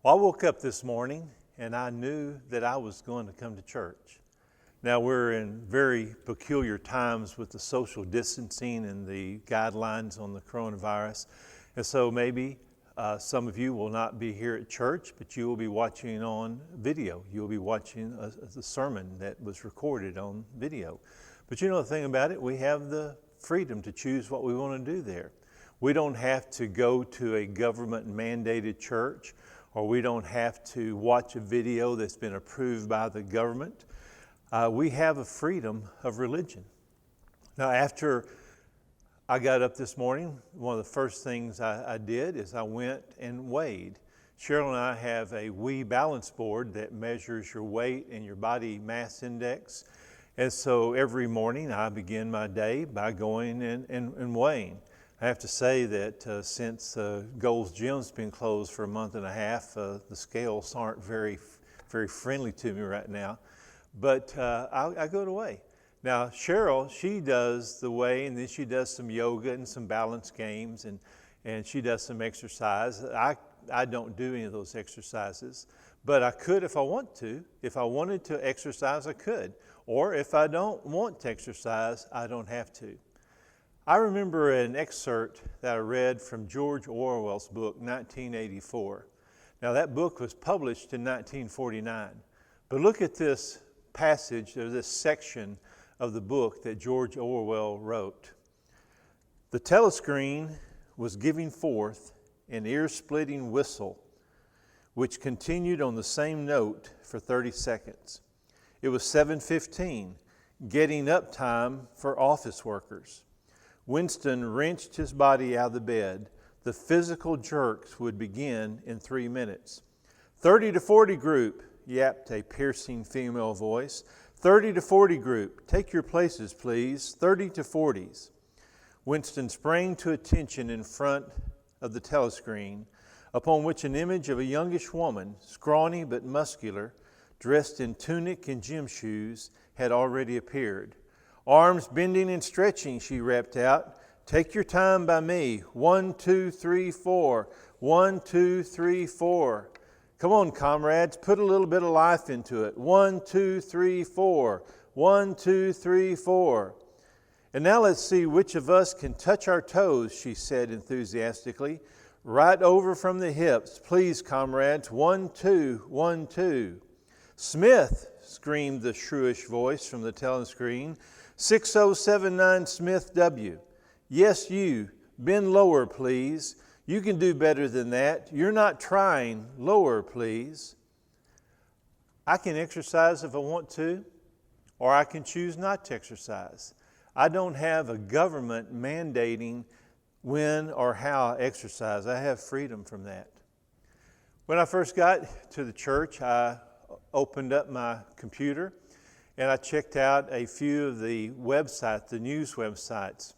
Well, I woke up this morning and I knew that I was going to come to church. Now, we're in very peculiar times with the social distancing and the guidelines on the coronavirus. And so maybe some of you will not be here at church, but you will be watching on video. You'll be watching a sermon that was recorded on video. But you know the thing about it, we have the freedom to choose what we want to do there. We don't have to go to a government-mandated church, or we don't have to watch a video that's been approved by the government. We have a freedom of religion. Now, after I got up this morning, one of the first things I did is I went and weighed. Cheryl and I have a Wii balance board that measures your weight and your body mass index. And so every morning I begin my day by going and weighing. I have to say that since Gold's Gym's been closed for a month and a half, the scales aren't very friendly to me right now. But I go to weigh. Now, Cheryl, she does the weigh, and then she does some yoga and some balance games, and she does some exercise. I don't do any of those exercises, but I could if I want to. If I wanted to exercise, I could. Or if I don't want to exercise, I don't have to. I remember an excerpt that I read from George Orwell's book, 1984. Now, that book was published in 1949. But look at this passage, or this section of the book that George Orwell wrote. The telescreen was giving forth an ear-splitting whistle, which continued on the same note for 30 seconds. It was 7:15, getting up time for office workers. Winston wrenched his body out of the bed. The physical jerks would begin in 3 minutes. 30 to 40 group, yapped a piercing female voice. 30 to 40 group, take your places, please. 30 to 40s. Winston sprang to attention in front of the telescreen, upon which an image of a youngish woman, scrawny but muscular, dressed in tunic and gym shoes, had already appeared. Arms bending and stretching, she rapped out. Take your time by me. 1, 2, 3, 4. 1, 2, 3, 4. Come on, comrades, put a little bit of life into it. 1, 2, 3, 4. 1, 2, 3, 4. And now let's see which of us can touch our toes, she said enthusiastically. Right over from the hips. Please, comrades. 1, 2, 1, 2. Smith, screamed the shrewish voice from the telescreen. 6079 Smith W. Yes, you. Bend lower, please. You can do better than that. You're not trying. Lower, please. I can exercise if I want to, or I can choose not to exercise. I don't have a government mandating when or how I exercise. I have freedom from that. When I first got to the church, I opened up my computer and I checked out a few of the websites, the news websites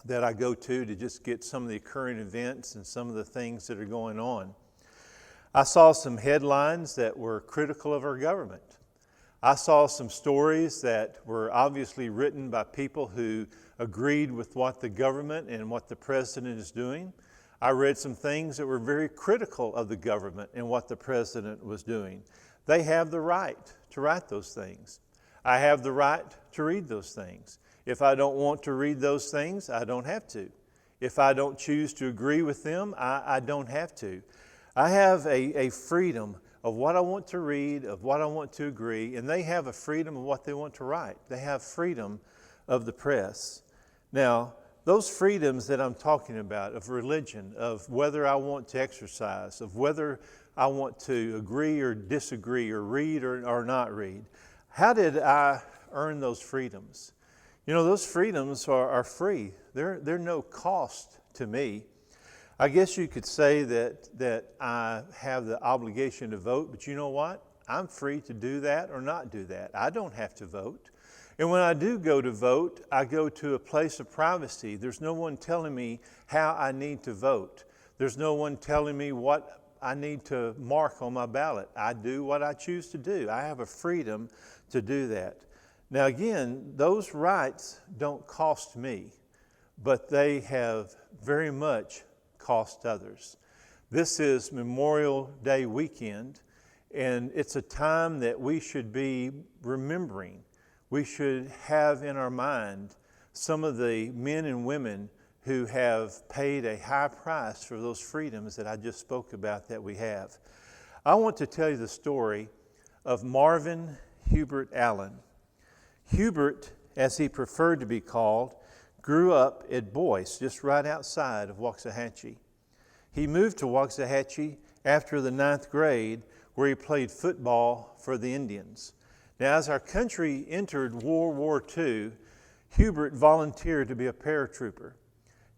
that I go to just get some of the current events and some of the things that are going on. I saw some headlines that were critical of our government. I saw some stories that were obviously written by people who agreed with what the government and what the president is doing. I read some things that were very critical of the government and what the president was doing. They have the right to write those things. I have the right to read those things. If I don't want to read those things, I don't have to. If I don't choose to agree with them, I don't have to. I have a freedom of what I want to read, of what I want to agree, and they have a freedom of what they want to write. They have freedom of the press. Now, those freedoms that I'm talking about, of religion, of whether I want to exercise, of whether I want to agree or disagree, or read or not read, how did I earn those freedoms? You know, those freedoms are free. They're no cost to me. I guess you could say that I have the obligation to vote, but you know what? I'm free to do that or not do that. I don't have to vote. And when I do go to vote, I go to a place of privacy. There's no one telling me how I need to vote. There's no one telling me what I need to mark on my ballot. I do what I choose to do. I have a freedom to do that. Now again, those rights don't cost me, but they have very much cost others. This is Memorial Day weekend, and it's a time that we should be remembering. We should have in our mind some of the men and women who have paid a high price for those freedoms that I just spoke about that we have. I want to tell you the story of Marvin Hubert Allen. Hubert, as he preferred to be called, grew up at Boyce, just right outside of Waxahachie. He moved to Waxahachie after the 9th grade, where he played football for the Indians. Now, as our country entered World War II, Hubert volunteered to be a paratrooper.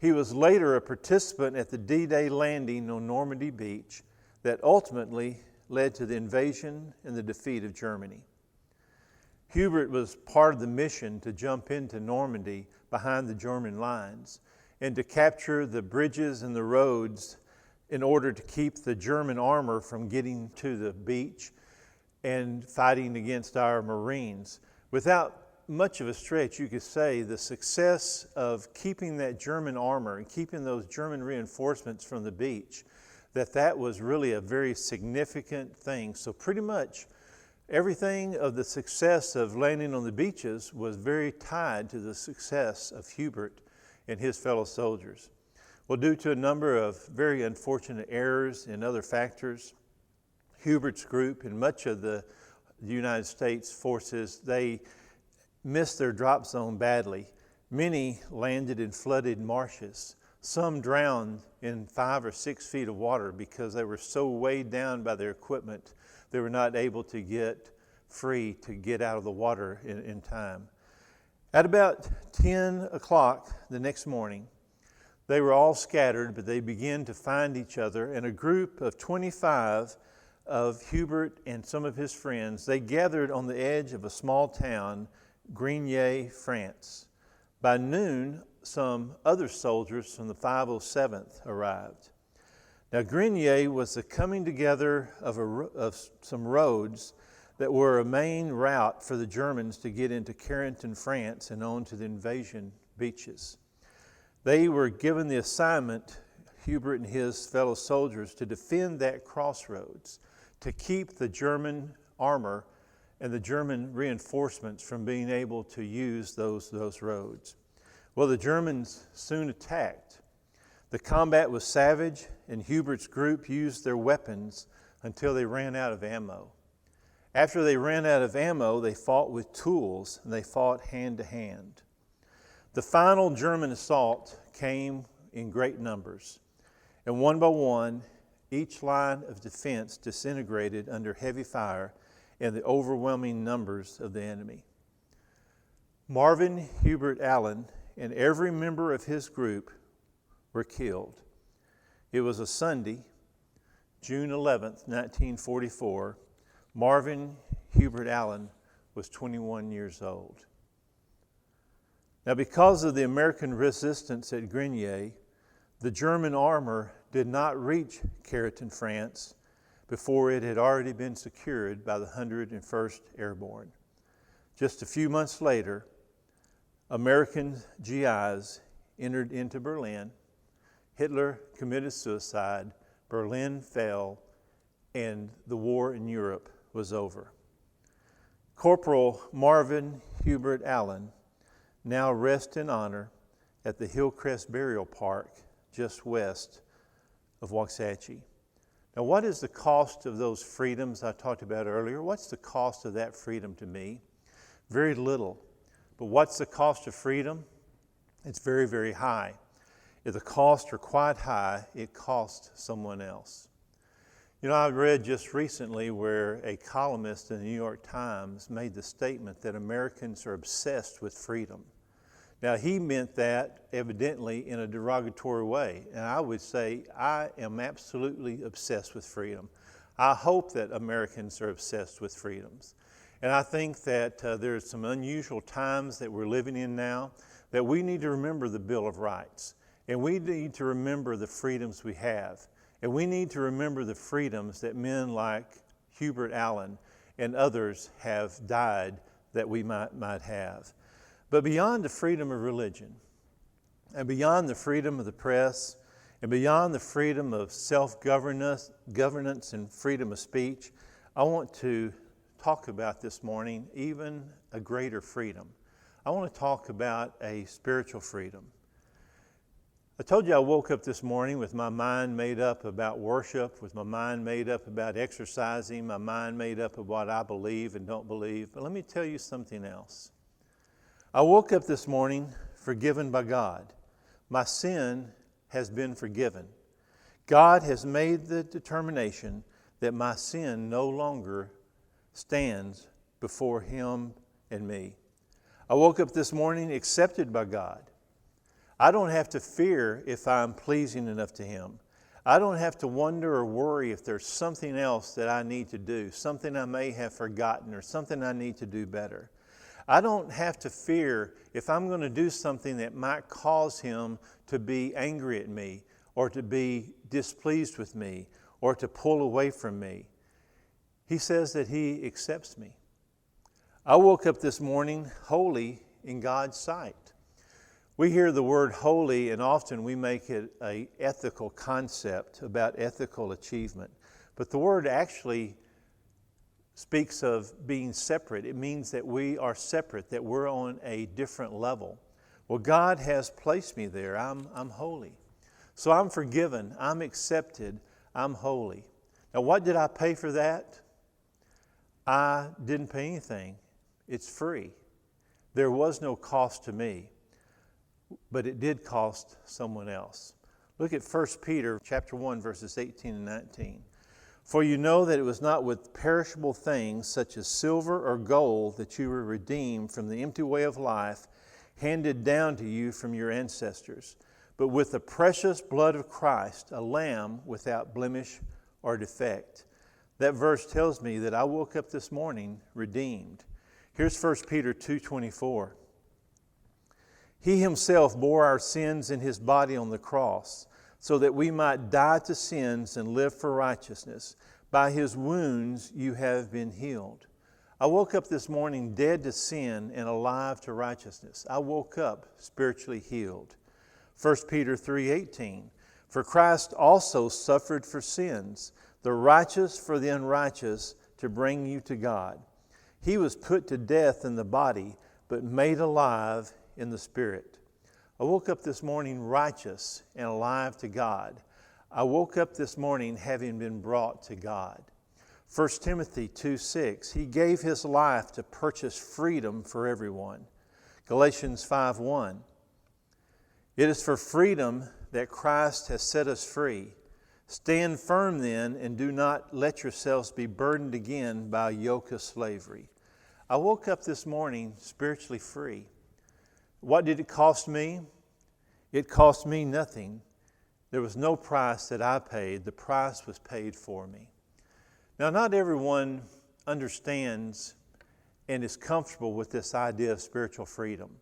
He was later a participant at the D-Day landing on Normandy Beach that ultimately led to the invasion and the defeat of Germany. Hubert was part of the mission to jump into Normandy behind the German lines and to capture the bridges and the roads in order to keep the German armor from getting to the beach and fighting against our Marines. Without much of a stretch, you could say the success of keeping that German armor and keeping those German reinforcements from the beach, that was really a very significant thing. So pretty much everything of the success of landing on the beaches was very tied to the success of Hubert and his fellow soldiers. Well, due to a number of very unfortunate errors and other factors, Hubert's group and much of the United States forces, they missed their drop zone badly. Many landed in flooded marshes. Some drowned in 5 or 6 feet of water because they were so weighed down by their equipment, they were not able to get free to get out of the water in time. At about 10 o'clock the next morning, they were all scattered, but they began to find each other, and a group of 25 of Hubert and some of his friends, they gathered on the edge of a small town, Grigny, France. By noon, some other soldiers from the 507th arrived. Now, Grigny was the coming together of some roads that were a main route for the Germans to get into Carrington, France, and on to the invasion beaches. They were given the assignment, Hubert and his fellow soldiers, to defend that crossroads, to keep the German armor and the German reinforcements from being able to use those roads. Well, the Germans soon attacked. The combat was savage, and Hubert's group used their weapons until they ran out of ammo. After they ran out of ammo, they fought with tools, and they fought hand to hand. The final German assault came in great numbers, and one by one, each line of defense disintegrated under heavy fire and the overwhelming numbers of the enemy. Marvin Hubert Allen and every member of his group were killed. It was a Sunday, June 11th, 1944. Marvin Hubert Allen was 21 years old. Now, because of the American resistance at Grigny, the German armor did not reach Carrington, France, before it had already been secured by the 101st Airborne. Just a few months later, American GIs entered into Berlin. Hitler committed suicide, Berlin fell, and the war in Europe was over. Corporal Marvin Hubert Allen now rests in honor at the Hillcrest Burial Park just west of Waxahachie. Now, what is the cost of those freedoms I talked about earlier? What's the cost of that freedom to me? Very little. But what's the cost of freedom? It's very, very high. If the costs are quite high, it costs someone else. You know, I read just recently where a columnist in the New York Times made the statement that Americans are obsessed with freedom. Now, he meant that evidently in a derogatory way, and I would say I am absolutely obsessed with freedom. I hope that Americans are obsessed with freedoms. And I think that there's some unusual times that we're living in now that we need to remember the Bill of Rights, and we need to remember the freedoms we have, and we need to remember the freedoms that men like Hubert Allen and others have died that we might have. But beyond the freedom of religion, and beyond the freedom of the press, And beyond the freedom of self-governance and freedom of speech, I want to talk about this morning even a greater freedom. I want to talk about a spiritual freedom. I told you I woke up this morning with my mind made up about worship, with my mind made up about exercising, my mind made up of what I believe and don't believe. But let me tell you something else. I woke up this morning forgiven by God. My sin has been forgiven. God has made the determination that my sin no longer stands before Him and me. I woke up this morning accepted by God. I don't have to fear if I'm pleasing enough to Him. I don't have to wonder or worry if there's something else that I need to do, something I may have forgotten or something I need to do better. I don't have to fear if I'm going to do something that might cause Him to be angry at me or to be displeased with me or to pull away from me. He says that He accepts me. I woke up this morning holy in God's sight. We hear the word holy, and often we make it an ethical concept about ethical achievement. But the word actually speaks of being separate. It means that we are separate, that we're on a different level. Well, God has placed me there. I'm holy. So I'm forgiven. I'm accepted. I'm holy. Now, what did I pay for that? I didn't pay anything. It's free. There was no cost to me. But it did cost someone else. Look at 1 Peter chapter 1, verses 18 and 19. For you know that it was not with perishable things such as silver or gold that you were redeemed from the empty way of life handed down to you from your ancestors, but with the precious blood of Christ, a lamb without blemish or defect. That verse tells me that I woke up this morning redeemed. Here's 1 Peter 2:24. He Himself bore our sins in His body on the cross, so that we might die to sins and live for righteousness. By His wounds you have been healed. I woke up this morning dead to sin and alive to righteousness. I woke up spiritually healed. 1 Peter 3:18. For Christ also suffered for sins, the righteous for the unrighteous, to bring you to God. He was put to death in the body, but made alive in the Spirit. I woke up this morning righteous and alive to God. I woke up this morning having been brought to God. 1 Timothy 2:6, He gave His life to purchase freedom for everyone. Galatians 5:1, it is for freedom that Christ has set us free. Stand firm then, and do not let yourselves be burdened again by a yoke of slavery. I woke up this morning spiritually free. What did it cost me? It cost me nothing. There was no price that I paid. The price was paid for me. Now, not everyone understands and is comfortable with this idea of spiritual freedom.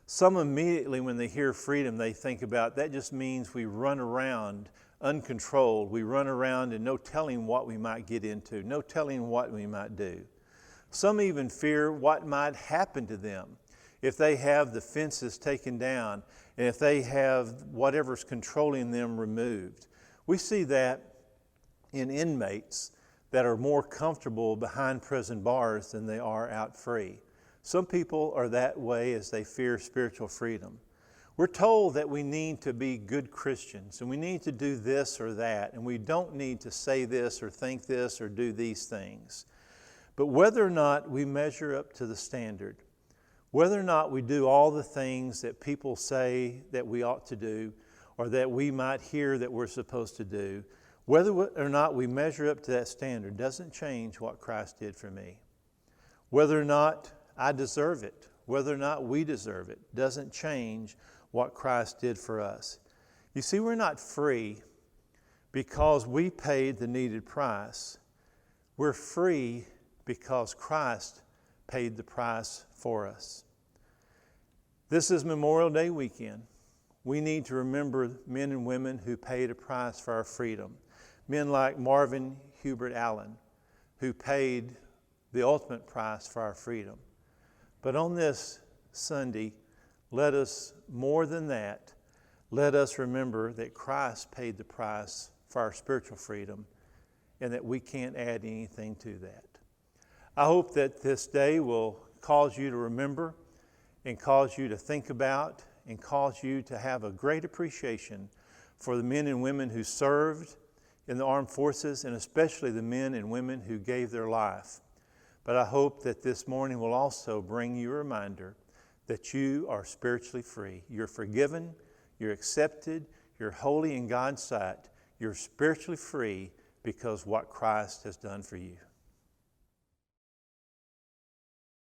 Some immediately, when they hear freedom, they think about that just means we run around uncontrolled. We run around and no telling what we might get into, no telling what we might do. Some even fear what might happen to them if they have the fences taken down and if they have whatever's controlling them removed. We see that in inmates that are more comfortable behind prison bars than they are out free. Some people are that way as they fear spiritual freedom. We're told that we need to be good Christians and we need to do this or that, and we don't need to say this or think this or do these things. But whether or not we measure up to the standard, whether or not we do all the things that people say that we ought to do or that we might hear that we're supposed to do, whether or not we measure up to that standard doesn't change what Christ did for me. Whether or not I deserve it, whether or not we deserve it, doesn't change what Christ did for us. You see, we're not free because we paid the needed price. We're free because Christ paid the price for us. This is Memorial Day weekend. We need to remember men and women who paid a price for our freedom. Men like Marvin Hubert Allen, who paid the ultimate price for our freedom. But on this Sunday, let us, more than that, let us remember that Christ paid the price for our spiritual freedom and that we can't add anything to that. I hope that this day will cause you to remember and cause you to think about and cause you to have a great appreciation for the men and women who served in the armed forces, and especially the men and women who gave their life. But I hope that this morning will also bring you a reminder that you are spiritually free. You're forgiven, you're accepted, you're holy in God's sight. You're spiritually free because what Christ has done for you.